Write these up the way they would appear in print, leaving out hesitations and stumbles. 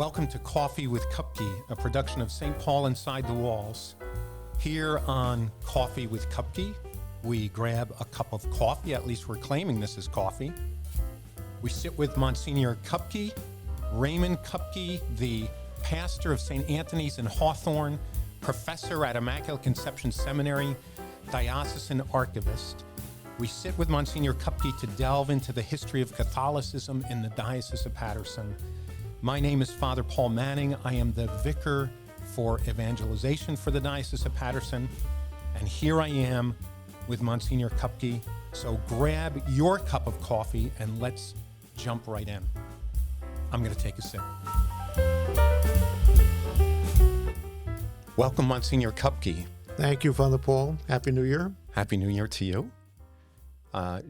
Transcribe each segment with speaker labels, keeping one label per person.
Speaker 1: Welcome to Coffee with Kupke, a production of St. Paul Inside the Walls. Here on Coffee with Kupke, we grab a cup of coffee, at least we're claiming this is coffee. We sit with Monsignor Raymond Kupke, the pastor of St. Anthony's in Hawthorne, professor at Immaculate Conception Seminary, diocesan archivist. We sit with Monsignor Kupke to delve into the history of Catholicism in the Diocese of Paterson. My name is Father Paul Manning. I am the vicar for Evangelization for the Diocese of Paterson. And here I am with Monsignor Kupke. So grab your cup of coffee and let's jump right in. I'm going to take a sip. Welcome, Monsignor Kupke.
Speaker 2: Thank you, Father Paul. Happy New Year.
Speaker 1: Happy New Year to you.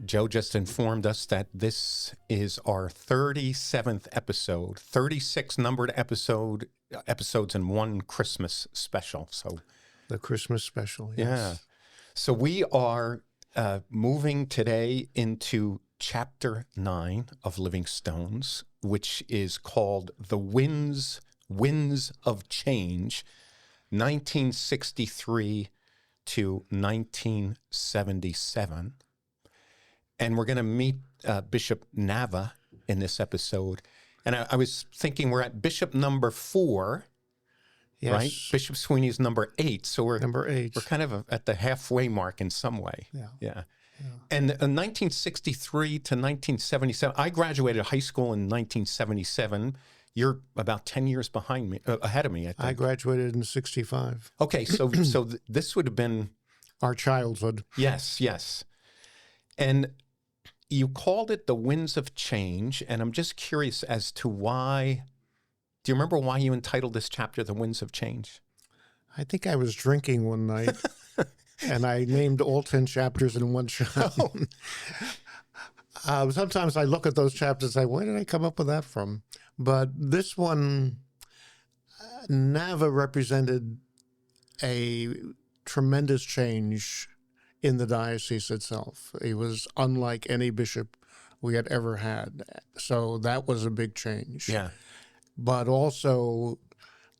Speaker 1: Joe just informed us that this is our 37th episode, 36 numbered episodes and one Christmas special. So
Speaker 2: the Christmas special, yes.
Speaker 1: Yeah. So we are moving today into chapter 9 of Living Stones, which is called The Winds of Change, 1963 to 1977. And we're going to meet Bishop Nava in this episode. And I was thinking we're at Bishop number 4,
Speaker 2: Yes.
Speaker 1: right? Bishop Sweeney is number 8. So we're
Speaker 2: Number 8.
Speaker 1: We're kind of at the halfway mark in some way.
Speaker 2: Yeah.
Speaker 1: And 1963 to 1977, I graduated high school in 1977. You're about 10 years behind me, ahead of me, I think.
Speaker 2: I graduated in 65.
Speaker 1: Okay, so this would have been...
Speaker 2: Our childhood.
Speaker 1: Yes. And you called it The Winds of Change, and I'm just curious as to why. Do you remember why you entitled this chapter The Winds of Change?
Speaker 2: I think I was drinking one night, and I named all 10 chapters in one shot.
Speaker 1: Oh.
Speaker 2: Sometimes I look at those chapters and say, where did I come up with that from? But this one, Nava represented a tremendous change in the diocese itself. He was unlike any bishop we had ever had. So that was a big change.
Speaker 1: Yeah.
Speaker 2: But also,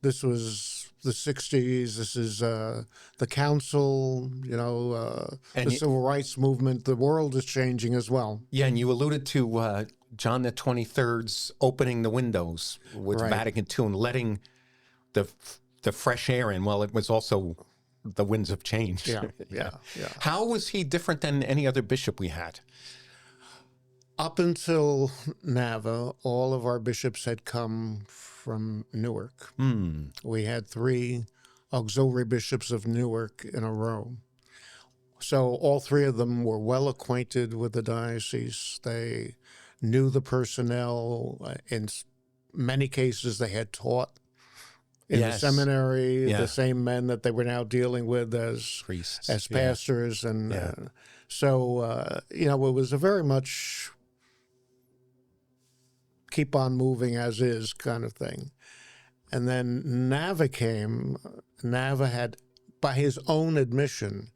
Speaker 2: this was the 60s. This is the council, the civil rights movement. The world is changing as well.
Speaker 1: Yeah, and you alluded to John the 23rd's opening the windows with Vatican II and letting the fresh air in. Well, it was also the winds of change.
Speaker 2: Yeah.
Speaker 1: How was he different than any other bishop we had?
Speaker 2: Up until Nava, all of our bishops had come from Newark. We had 3 auxiliary bishops of Newark in a row. So all 3 of them were well acquainted with the diocese. They knew the personnel. In many cases, they had taught in the seminary, the same men that they were now dealing with as priests, as pastors. And so, it was a very much keep on moving as is kind of thing. And then Nava came. Nava had, by his own admission,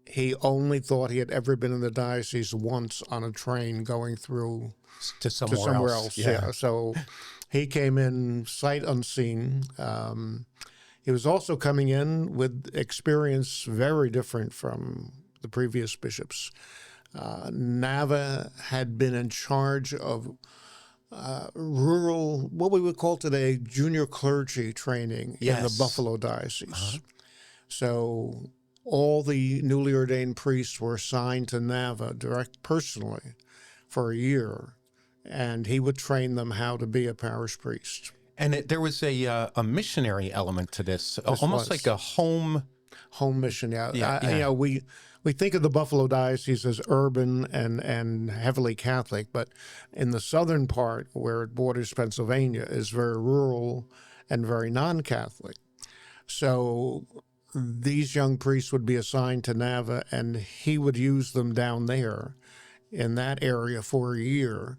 Speaker 2: he only thought he had ever been in the diocese once on a train going through
Speaker 1: to somewhere else.
Speaker 2: Yeah. So he came in sight unseen. He was also coming in with experience very different from the previous bishops. Nava had been in charge of rural, what we would call today, junior clergy training in the Buffalo Diocese. So all the newly ordained priests were assigned to Nava personally for a year, and he would train them how to be a parish priest.
Speaker 1: And there was a missionary element to this almost like a home
Speaker 2: mission. We think of the Buffalo Diocese as urban and heavily Catholic, but in the southern part where it borders Pennsylvania is very rural and very non-Catholic. So these young priests would be assigned to Nava, and he would use them down there in that area for a year,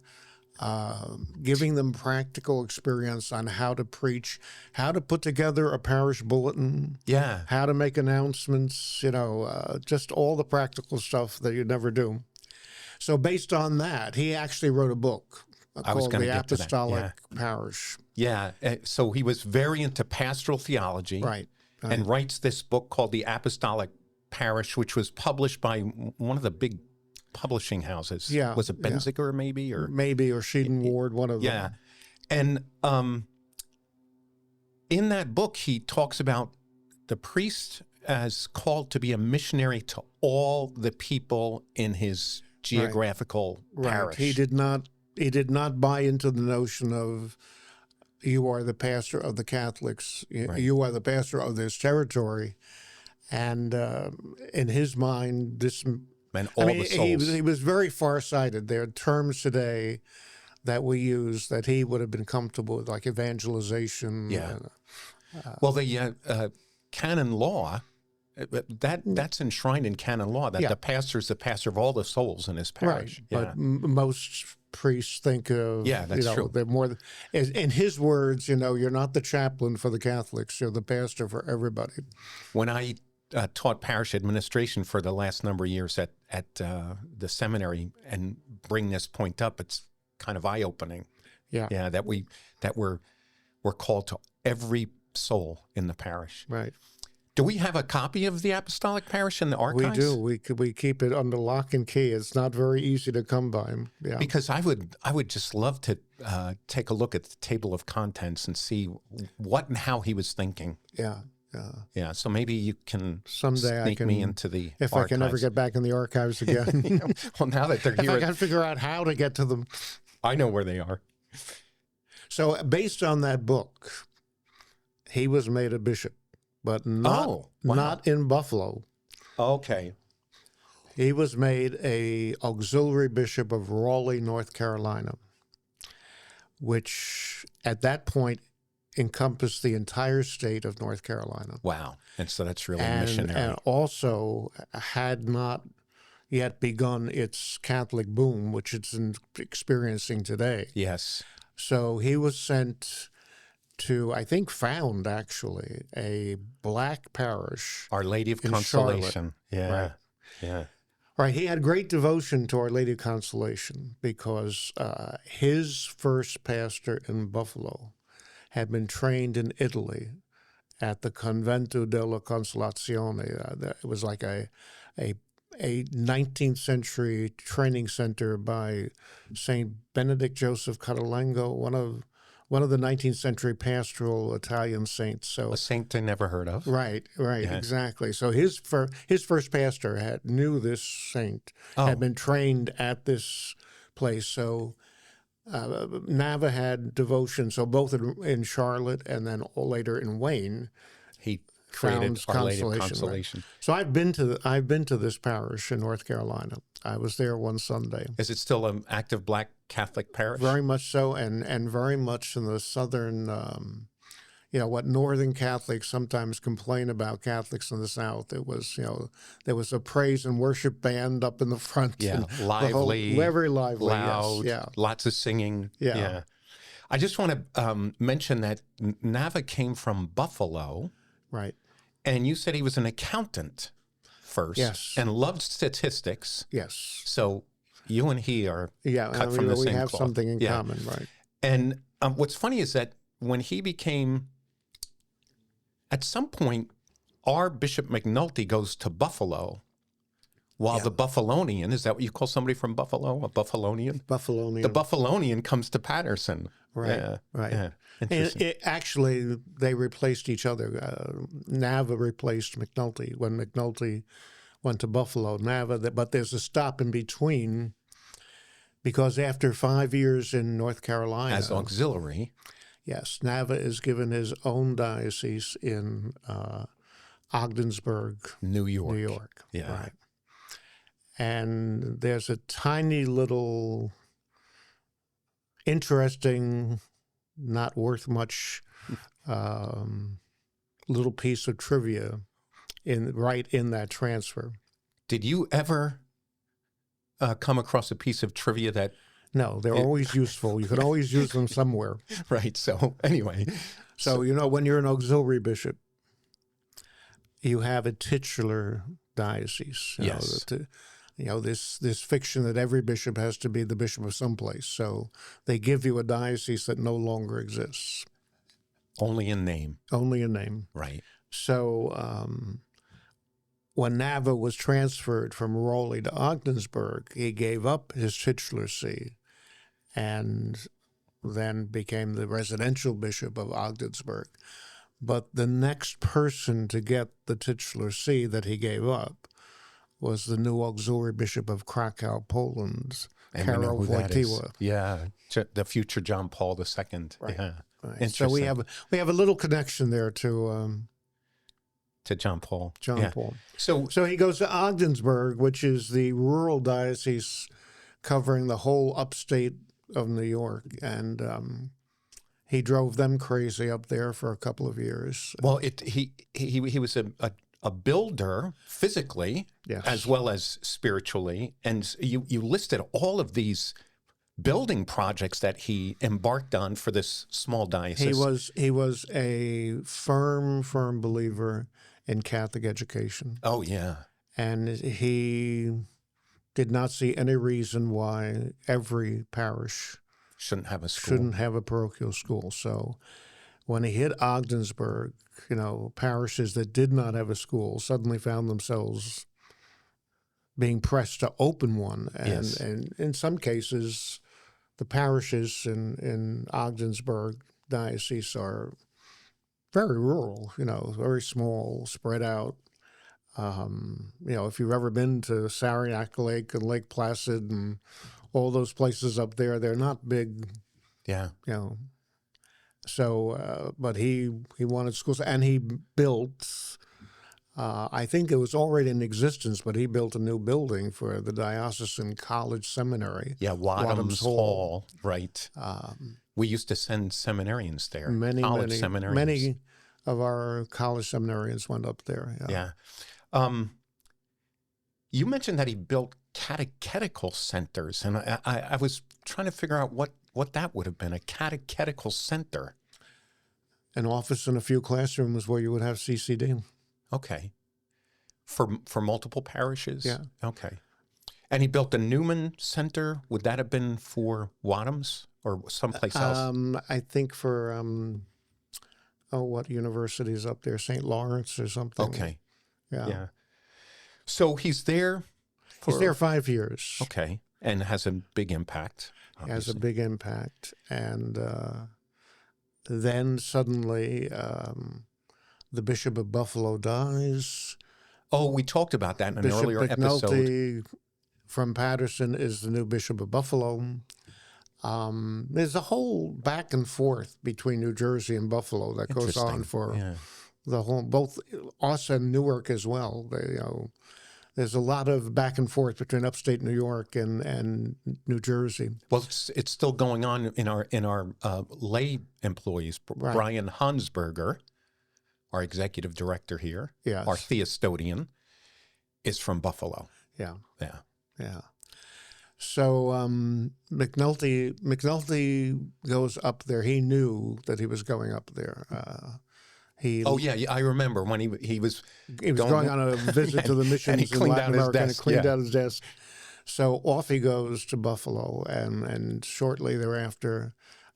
Speaker 2: giving them practical experience on how to preach, how to put together a parish bulletin, how to make announcements, just all the practical stuff that you'd never do. So based on that, he actually wrote a book called The Apostolic Parish.
Speaker 1: Yeah. So he was very into pastoral theology.
Speaker 2: Right.
Speaker 1: And writes this book called The Apostolic Parish, which was published by one of the big publishing houses.
Speaker 2: Yeah.
Speaker 1: Was it Benziger maybe? Or
Speaker 2: Sheeden Ward, one of them.
Speaker 1: Yeah. And in that book, he talks about the priest as called to be a missionary to all the people in his geographical parish.
Speaker 2: He did not buy into the notion of you are the pastor of the Catholics, you are the pastor of this territory, and in his mind, this
Speaker 1: meant all the souls.
Speaker 2: He was very far-sighted. There are terms today that we use that he would have been comfortable with, like evangelization.
Speaker 1: Yeah. Well, the canon law. That's enshrined in canon law that the pastor is the pastor of all the souls in his parish.
Speaker 2: Right, but most priests think of
Speaker 1: that's true.
Speaker 2: They're more. In his words, you're not the chaplain for the Catholics; you're the pastor for everybody.
Speaker 1: When I taught parish administration for the last number of years at the seminary and bring this point up, it's kind of eye opening. Yeah, that we're called to every soul in the parish.
Speaker 2: Right.
Speaker 1: Do we have a copy of the Apostolic Parish in the archives?
Speaker 2: We do. We keep it under lock and key. It's not very easy to come by. Yeah.
Speaker 1: Because I would just love to take a look at the table of contents and see what and how he was thinking.
Speaker 2: Yeah.
Speaker 1: Yeah. So maybe you can
Speaker 2: someday
Speaker 1: sneak me into the
Speaker 2: if
Speaker 1: archives.
Speaker 2: I can ever get back in the archives again.
Speaker 1: Well, now that they're here,
Speaker 2: if I can figure out how to get to them.
Speaker 1: I know where they are.
Speaker 2: So based on that book, he was made a bishop. But not in Buffalo.
Speaker 1: Okay.
Speaker 2: He was made a auxiliary bishop of Raleigh, North Carolina, which at that point encompassed the entire state of North Carolina.
Speaker 1: Wow. And so that's really missionary.
Speaker 2: And also had not yet begun its Catholic boom, which it's experiencing today.
Speaker 1: Yes.
Speaker 2: So he was sent to, I think, found actually a black parish.
Speaker 1: Our Lady of Consolation.
Speaker 2: Yeah.
Speaker 1: Right. Yeah.
Speaker 2: Right. He had great devotion to Our Lady of Consolation because his first pastor in Buffalo had been trained in Italy at the Convento della Consolazione. It was like a 19th century training center by St. Benedict Joseph Catalengo, one of the 19th century pastoral Italian saints. So
Speaker 1: a saint I never heard of.
Speaker 2: Right, exactly. So his first pastor knew this saint, had been trained at this place. So Nava had devotion. So both in Charlotte and then later in Wayne,
Speaker 1: he created Our Lady of Consolation.
Speaker 2: Right? So I've been to this parish in North Carolina. I was there one Sunday.
Speaker 1: Is it still an active black Catholic parish?
Speaker 2: Very much so, and very much in the southern, what Northern Catholics sometimes complain about Catholics in the South. It was, there was a praise and worship band up in the front.
Speaker 1: Yeah, lively.
Speaker 2: Very lively,
Speaker 1: loud,
Speaker 2: yes,
Speaker 1: lots of singing. Yeah. I just want to mention that Nava came from Buffalo.
Speaker 2: Right.
Speaker 1: And you said he was an accountant first.
Speaker 2: Yes.
Speaker 1: And loved statistics.
Speaker 2: Yes.
Speaker 1: So you and he are cut from the same cloth.
Speaker 2: We have something in common, right?
Speaker 1: And what's funny is that when he became, at some point, our Bishop McNulty goes to Buffalo, while the Buffalonian, is that what you call somebody from Buffalo, a Buffalonian?
Speaker 2: Buffalonian.
Speaker 1: The Buffalonian comes to Paterson.
Speaker 2: Right, right.
Speaker 1: Yeah. Interesting.
Speaker 2: Actually, they replaced each other. Nava replaced McNulty when McNulty went to Buffalo. But there's a stop in between because after 5 years in North Carolina,
Speaker 1: as auxiliary,
Speaker 2: yes, Nava is given his own diocese in Ogdensburg,
Speaker 1: New York.
Speaker 2: New York.
Speaker 1: Yeah.
Speaker 2: Right. And there's a tiny little interesting, not worth much, little piece of trivia right in that transfer.
Speaker 1: Did you ever come across a piece of trivia that?
Speaker 2: No, they're always useful. You can always use them somewhere.
Speaker 1: Right. So anyway.
Speaker 2: So, when you're an auxiliary bishop, you have a titular diocese.
Speaker 1: Yes.
Speaker 2: this fiction that every bishop has to be the bishop of someplace. So they give you a diocese that no longer exists.
Speaker 1: Only in name.
Speaker 2: Only in name.
Speaker 1: Right.
Speaker 2: So when Nava was transferred from Rowley to Ogdensburg, he gave up his titular see and then became the residential bishop of Ogdensburg. But the next person to get the titular see that he gave up was the new auxiliary bishop of Krakow, Poland, Karol Wojtyła.
Speaker 1: Yeah, the future John Paul II.
Speaker 2: Right.
Speaker 1: Yeah.
Speaker 2: Right. So we have a little connection there to
Speaker 1: John Paul.
Speaker 2: John Paul. So he goes to Ogdensburg, which is the rural diocese covering the whole upstate of New York, and he drove them crazy up there for a couple of years.
Speaker 1: Well, he was a builder physically,
Speaker 2: yes,
Speaker 1: as well as spiritually, and you listed all of these building projects that he embarked on for this small diocese.
Speaker 2: He was a firm believer in Catholic education.
Speaker 1: Oh, yeah.
Speaker 2: And he did not see any reason why every parish
Speaker 1: shouldn't have a school.
Speaker 2: Shouldn't have a parochial school. So when he hit Ogdensburg, parishes that did not have a school suddenly found themselves being pressed to open one. And in some cases, the parishes in Ogdensburg diocese are very rural, very small, spread out. If you've ever been to Saranac Lake and Lake Placid and all those places up there, they're not big.
Speaker 1: Yeah.
Speaker 2: So, but he wanted schools, and he built, I think it was already in existence, but he built a new building for the Diocesan College Seminary.
Speaker 1: Yeah, Wadham's Hall. Right. We used to send seminarians there. Many
Speaker 2: of our college seminarians went up there.
Speaker 1: Yeah. You mentioned that he built catechetical centers, and I was trying to figure out what that would have been, a catechetical center.
Speaker 2: An office and a few classrooms where you would have CCD.
Speaker 1: Okay. For multiple parishes?
Speaker 2: Yeah.
Speaker 1: Okay. And he built a Newman Center. Would that have been for Wadham's or someplace else?
Speaker 2: I think for, what university is up there? St. Lawrence or something.
Speaker 1: Okay.
Speaker 2: Yeah.
Speaker 1: So he's there
Speaker 2: He's there 5 years.
Speaker 1: Okay. And has a big impact.
Speaker 2: Obviously. Has a big impact. And then suddenly the Bishop of Buffalo dies.
Speaker 1: Oh, we talked about that in an earlier
Speaker 2: episode.
Speaker 1: episode.
Speaker 2: From Paterson is the new Bishop of Buffalo. There's a whole back and forth between New Jersey and Buffalo that goes on for the whole, both us and Newark as well. There's a lot of back and forth between upstate New York and New Jersey.
Speaker 1: Well, it's still going on in our lay employees. Right. Brian Hansberger, our executive director here, our theostodian, is from Buffalo.
Speaker 2: Yeah.
Speaker 1: Yeah.
Speaker 2: So McNulty goes up there. He knew that he was going up there. I remember when he was going on a visit to the missions in Latin America and cleaned out his desk. So off he goes to Buffalo, and shortly thereafter,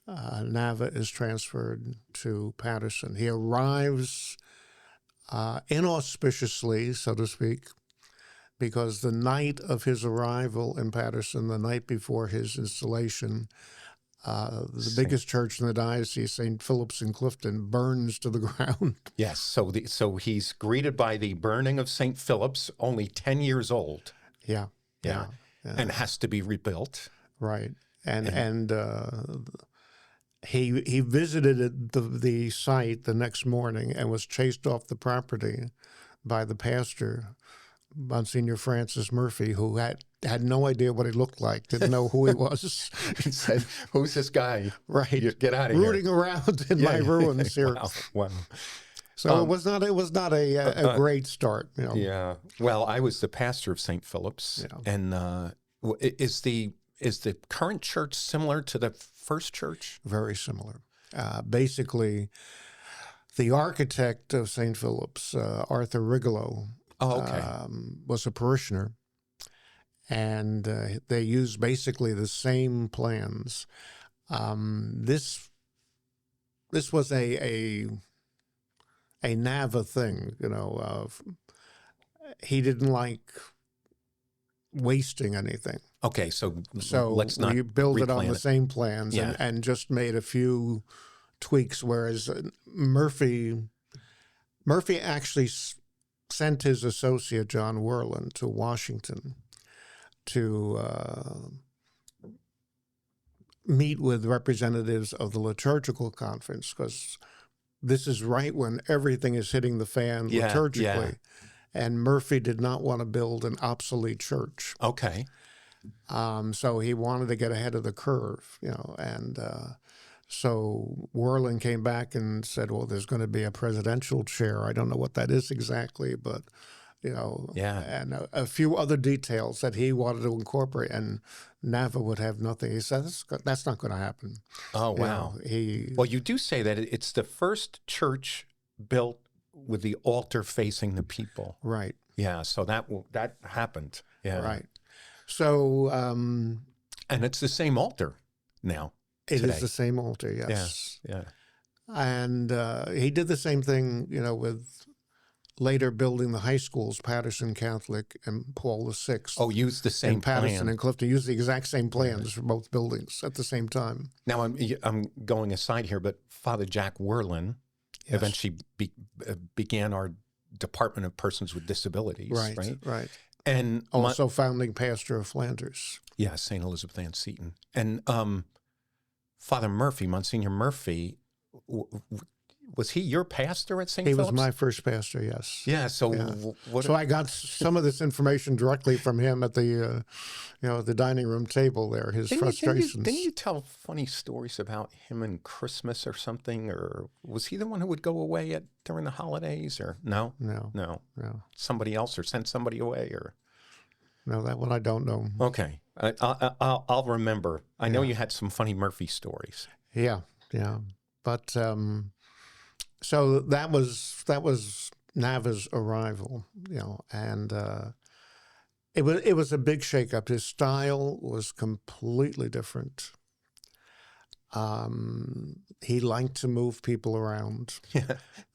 Speaker 2: Nava is transferred to Paterson. He arrives inauspiciously, so to speak, because the night of his arrival in Paterson, the night before his installation, the biggest church in the diocese, St. Philip's in Clifton, burns to the ground.
Speaker 1: Yes, so he's greeted by the burning of St. Philip's, only 10 years old.
Speaker 2: Yeah.
Speaker 1: And has to be rebuilt.
Speaker 2: Right, and he visited the site the next morning and was chased off the property by the pastor, Monsignor Francis Murphy, who had no idea what he looked like, didn't know who he was.
Speaker 1: He said, "Who's this guy?
Speaker 2: Right,
Speaker 1: get out of here!"
Speaker 2: Rooting around in my ruins here.
Speaker 1: Wow.
Speaker 2: So it was not a great start.
Speaker 1: Yeah. Well, I was the pastor of St. Philip's, and is the current church similar to the first church?
Speaker 2: Very similar. Basically, the architect of St. Philip's, Arthur Rigelow, was a parishioner, and they used basically the same plans. This was a Nava thing, he didn't like wasting anything.
Speaker 1: Okay, so let's not
Speaker 2: we built it on
Speaker 1: replan
Speaker 2: the same plans and just made a few tweaks, whereas Murphy actually sent his associate, John Werland, to Washington to meet with representatives of the liturgical conference, because this is right when everything is hitting the fan liturgically.
Speaker 1: Yeah.
Speaker 2: And Murphy did not want to build an obsolete church.
Speaker 1: Okay.
Speaker 2: So he wanted to get ahead of the curve, and so Werland came back and said, well, there's going to be a presidential chair. I don't know what that is exactly, but, and a few other details that he wanted to incorporate, and Nava would have nothing. He said, that's not going to happen.
Speaker 1: Oh, wow. Well, you do say that it's the first church built with the altar facing the people.
Speaker 2: Right.
Speaker 1: Yeah, so that happened. Yeah.
Speaker 2: Right. So...
Speaker 1: and it's the same altar now.
Speaker 2: It
Speaker 1: today.
Speaker 2: is the same altar, yes.
Speaker 1: Yeah.
Speaker 2: And he did the same thing, with later building the high schools, Paterson Catholic and Paul VI.
Speaker 1: Oh, used the same
Speaker 2: Paterson
Speaker 1: plan.
Speaker 2: and Clifton used the exact same plans for both buildings at the same time.
Speaker 1: Now, I'm going aside here, but Father Jack Werland eventually began our Department of Persons with Disabilities,
Speaker 2: Right.
Speaker 1: And
Speaker 2: also founding pastor of Flanders.
Speaker 1: Yeah, St. Elizabeth Ann Seton. And Father Murphy, Monsignor Murphy, was he your pastor at St. Philip's?
Speaker 2: He was my first pastor, yes.
Speaker 1: Yeah, so...
Speaker 2: So I got some of this information directly from him at the, the dining room table there, his frustrations.
Speaker 1: Didn't you tell funny stories about him and Christmas or something? Or was he the one who would go away during the holidays? Or no? No. Somebody else, or sent somebody away? Or
Speaker 2: no, that one I don't know.
Speaker 1: Okay. I'll remember. I know you had some funny Murphy stories.
Speaker 2: Yeah. But so that was Nava's arrival, and it was a big shakeup. His style was completely different. He liked to move people around,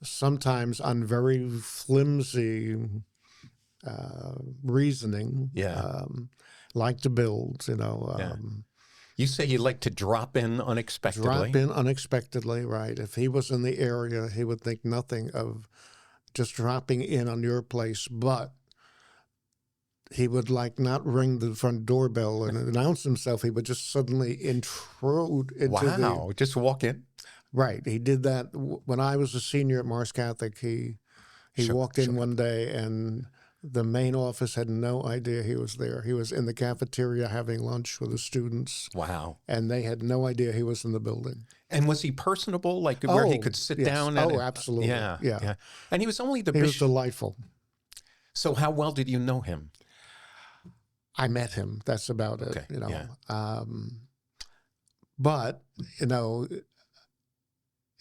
Speaker 2: sometimes on very flimsy reasoning. Liked to build,
Speaker 1: You say you like to drop in unexpectedly?
Speaker 2: Right. If he was in the area, he would think nothing of just dropping in on your place, but he would not ring the front doorbell and announce himself. He would just suddenly intrude into
Speaker 1: just walk in?
Speaker 2: Right. He did that when I was a senior at Mars Catholic. He walked in one day, and the main office had no idea he was there. He was in the cafeteria having lunch with the students.
Speaker 1: Wow.
Speaker 2: And they had no idea he was in the building.
Speaker 1: And was he personable, where he could sit down?
Speaker 2: Absolutely.
Speaker 1: Yeah. And he was only the
Speaker 2: bishop.
Speaker 1: He was
Speaker 2: delightful.
Speaker 1: So how well did you know him?
Speaker 2: I met him. That's about it.
Speaker 1: Okay.
Speaker 2: But,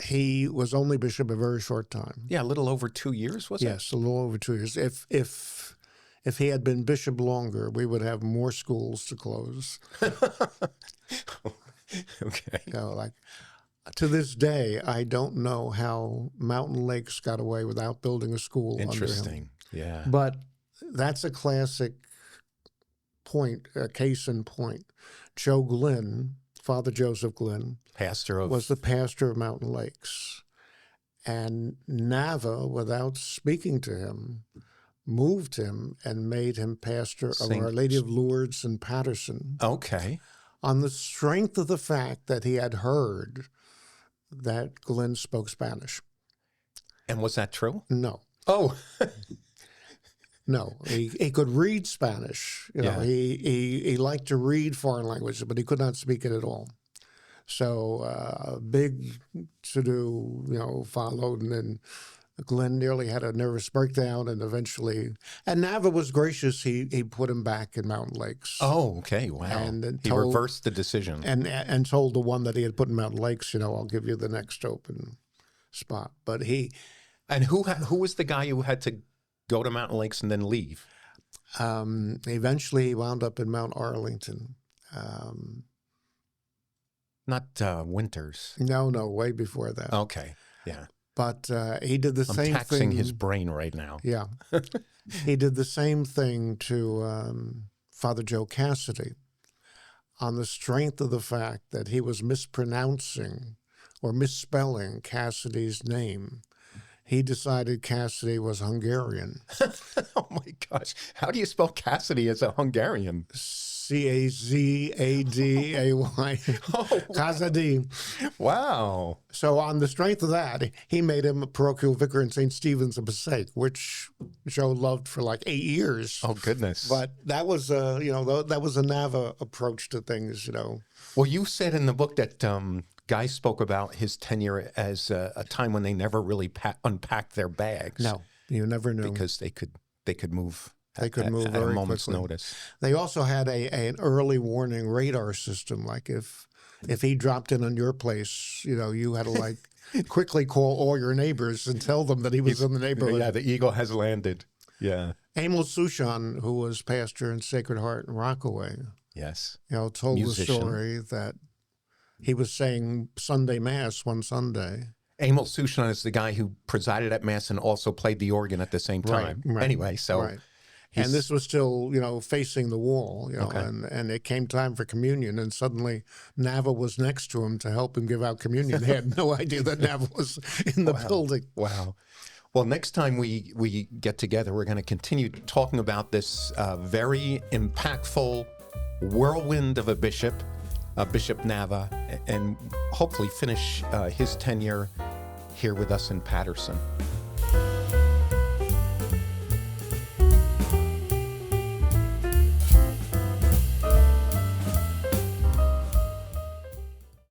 Speaker 2: he was only bishop a very short time.
Speaker 1: Yeah, a little over 2 years, was it?
Speaker 2: Yes, a little over 2 years. If he had been bishop longer, we would have more schools to close.
Speaker 1: Okay.
Speaker 2: To this day, I don't know how Mountain Lakes got away without building a school under him.
Speaker 1: Interesting. Yeah.
Speaker 2: But that's a classic point, a case in point. Joe Glynn, Father Joseph Glynn, was the pastor of Mountain Lakes. And Nava, without speaking to him, moved him and made him pastor of Our Lady of Lourdes in Paterson.
Speaker 1: Okay.
Speaker 2: On the strength of the fact that he had heard that Glynn spoke Spanish.
Speaker 1: And was that true?
Speaker 2: No.
Speaker 1: Oh.
Speaker 2: No, he could read Spanish. He liked to read foreign languages, but he could not speak it at all. So big to-do, followed, and then Glenn nearly had a nervous breakdown, and eventually, and Nava was gracious. He put him back in Mountain Lakes.
Speaker 1: Oh, okay, wow.
Speaker 2: And
Speaker 1: he reversed the decision,
Speaker 2: and told the one that he had put in Mountain Lakes, I'll give you the next open spot. But
Speaker 1: who was the guy who had to go to Mountain Lakes and then leave?
Speaker 2: Eventually, he wound up in Mount Arlington.
Speaker 1: Not Winters.
Speaker 2: No, way before that.
Speaker 1: Okay, yeah.
Speaker 2: But he did the same thing.
Speaker 1: I'm taxing his brain right now.
Speaker 2: Yeah. He did the same thing to Father Joe Cassidy on the strength of the fact that he was mispronouncing or misspelling Cassidy's name. He decided Cassidy was Hungarian.
Speaker 1: Oh my gosh. How do you spell Cassidy as a Hungarian?
Speaker 2: Cazaday.
Speaker 1: Oh,
Speaker 2: Cassidy.
Speaker 1: wow.
Speaker 2: So on the strength of that, he made him a parochial vicar in St. Stephen's of Passaic, which Joe loved for like 8 years.
Speaker 1: Oh, goodness.
Speaker 2: But that was that was a Nava approach to things,
Speaker 1: Well, you said in the book that Guy spoke about his tenure as a time when they never really unpacked their bags.
Speaker 2: No, you never knew.
Speaker 1: Because they could move.
Speaker 2: They could move
Speaker 1: at
Speaker 2: very
Speaker 1: a moment's
Speaker 2: quickly.
Speaker 1: notice.
Speaker 2: They also had an early warning radar system. Like if he dropped in on your place, you had to like quickly call all your neighbors and tell them that he was in the neighborhood.
Speaker 1: Yeah, the eagle has landed. Yeah.
Speaker 2: Emil Sushan, who was pastor in Sacred Heart in Rockaway,
Speaker 1: Yes.
Speaker 2: Told
Speaker 1: Musician.
Speaker 2: the story that he was saying Sunday Mass one Sunday.
Speaker 1: Emil Sushan is the guy who presided at Mass and also played the organ at the same time.
Speaker 2: Right.
Speaker 1: Anyway, so...
Speaker 2: Right. And this was still, facing the wall,
Speaker 1: Okay.
Speaker 2: and it came time for communion, and suddenly Nava was next to him to help him give out communion. They had no idea that Nava was in the building.
Speaker 1: Wow. Well, next time we get together, we're going to continue talking about this very impactful whirlwind of a Bishop Nava, and hopefully finish his tenure here with us in Paterson.